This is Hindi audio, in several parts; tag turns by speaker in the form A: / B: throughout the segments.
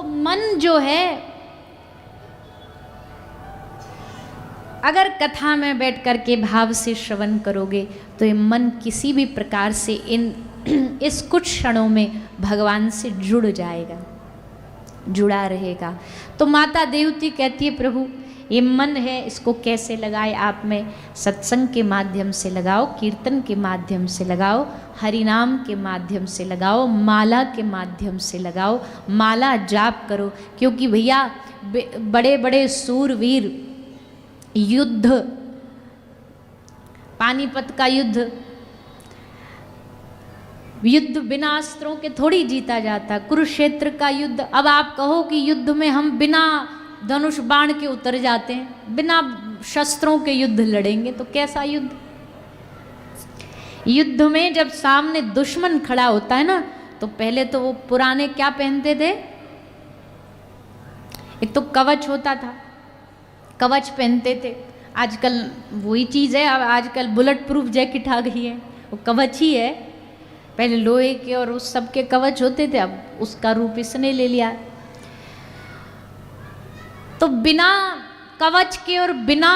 A: मन जो है, अगर कथा में बैठ कर के भाव से श्रवण करोगे तो ये मन किसी भी प्रकार से इस कुछ क्षणों में भगवान से जुड़ जाएगा, जुड़ा रहेगा। तो माता देवती कहती है प्रभु ये मन है इसको कैसे लगाए आप में? सत्संग के माध्यम से लगाओ, कीर्तन के माध्यम से लगाओ, हरिनाम के माध्यम से लगाओ, माला के माध्यम से लगाओ, माला जाप करो। क्योंकि भैया बड़े बड़े सूरवीर युद्ध, पानीपत का युद्ध बिना अस्त्रों के थोड़ी जीता जाता, कुरुक्षेत्र का युद्ध, अब आप कहो कि युद्ध में हम बिना धनुष बाण के उतर जाते हैं, बिना शस्त्रों के युद्ध लड़ेंगे तो कैसा युद्ध? युद्ध में जब सामने दुश्मन खड़ा होता है ना, तो पहले तो वो पुराने क्या पहनते थे, एक तो कवच होता था, कवच पहनते थे। आजकल वही चीज़ है, अब आजकल बुलेट प्रूफ जैकेट आ गई है, वो कवच ही है। पहले लोहे के और उस सब के कवच होते थे, अब उसका रूप इसने ले लिया। तो बिना कवच के और बिना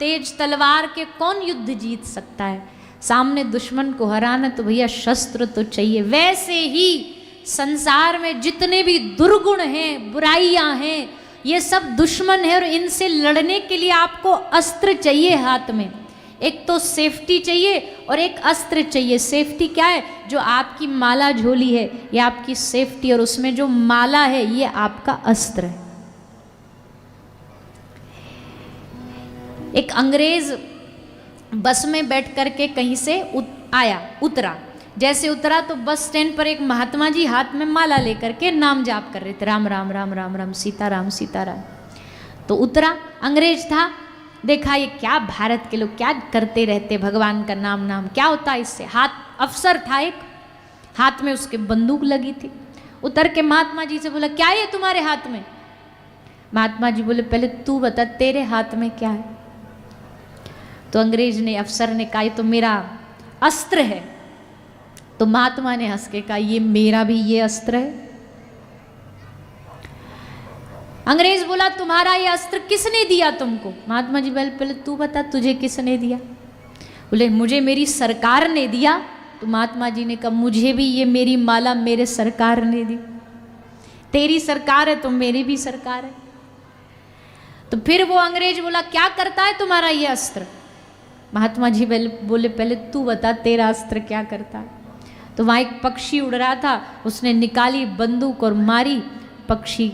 A: तेज तलवार के कौन युद्ध जीत सकता है? सामने दुश्मन को हराना तो भैया शस्त्र तो चाहिए। वैसे ही संसार में जितने भी दुर्गुण हैं, बुराइयां हैं, ये सब दुश्मन है और इनसे लड़ने के लिए आपको अस्त्र चाहिए हाथ में। एक तो सेफ्टी चाहिए और एक अस्त्र चाहिए। सेफ्टी क्या है? जो आपकी माला झोली है ये आपकी सेफ्टी, और उसमें जो माला है ये आपका अस्त्र है। एक अंग्रेज बस में बैठ करके कहीं से उतरा। जैसे उतरा तो बस स्टैंड पर एक महात्मा जी हाथ में माला लेकर के नाम जाप कर रहे थे, राम राम राम राम राम, सीताराम सीताराम। तो उतरा, अंग्रेज था, देखा ये क्या भारत के लोग क्या करते रहते, भगवान का नाम नाम क्या होता है इससे। हाथ अफसर था एक, हाथ में उसके बंदूक लगी थी। उतर के महात्मा जी से बोला क्या ये तुम्हारे हाथ में? महात्मा जी बोले पहले तू बता तेरे हाथ में क्या है? तो अंग्रेज ने, अफसर ने कहा ये तो मेरा अस्त्र है। तो महात्मा ने हंस के कहा ये मेरा भी ये अस्त्र है। अंग्रेज बोला तुम्हारा ये अस्त्र किसने दिया तुमको? महात्मा जी बोले पहले तू बता तुझे किसने दिया? बोले मुझे मेरी सरकार ने दिया। तो महात्मा जी ने कहा मुझे भी ये मेरी माला मेरे सरकार ने दी। तेरी सरकार है तो मेरी भी सरकार है। तो फिर वो अंग्रेज बोला क्या करता है तुम्हारा ये अस्त्र? महात्मा जी बोले पहले तू बता तेरा अस्त्र क्या करता है? तो वहाँ एक पक्षी उड़ रहा था, उसने निकाली बंदूक और मारी, पक्षी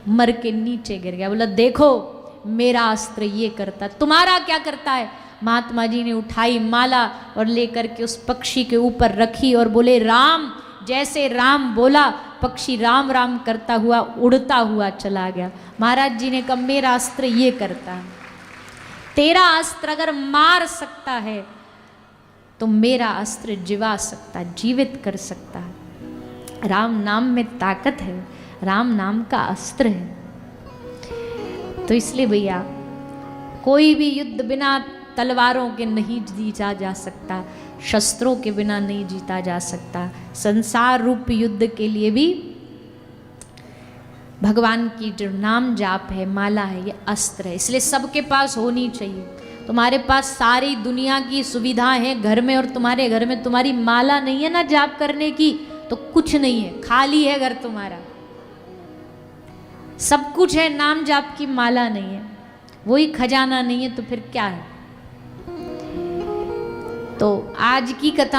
A: मर के नीचे गिर गया। बोला देखो मेरा अस्त्र ये करता है, तुम्हारा क्या करता है? महात्मा जी ने उठाई माला और लेकर के उस पक्षी के ऊपर रखी और बोले राम। जैसे राम बोला पक्षी राम राम करता हुआ उड़ता हुआ चला गया। महाराज जी ने कहा मेरा अस्त्र ये करता है। तेरा अस्त्र अगर मार सकता है तो मेरा अस्त्र जिवा सकता है, जीवित कर सकता है। राम नाम में ताकत है, राम नाम का अस्त्र है। तो इसलिए भैया कोई भी युद्ध बिना तलवारों के नहीं जीता जा सकता, शस्त्रों के बिना नहीं जीता जा सकता। संसार रूप युद्ध के लिए भी भगवान की जो नाम जाप है, माला है, ये अस्त्र है। इसलिए सबके पास होनी चाहिए। तुम्हारे पास सारी दुनिया की सुविधाएं हैं घर में और तुम्हारे घर में तुम्हारी माला नहीं है ना जाप करने की, तो कुछ नहीं है, खाली है घर तुम्हारा। सब कुछ है, नाम जाप की माला नहीं है, वही खजाना नहीं है, तो फिर क्या है? तो आज की कथा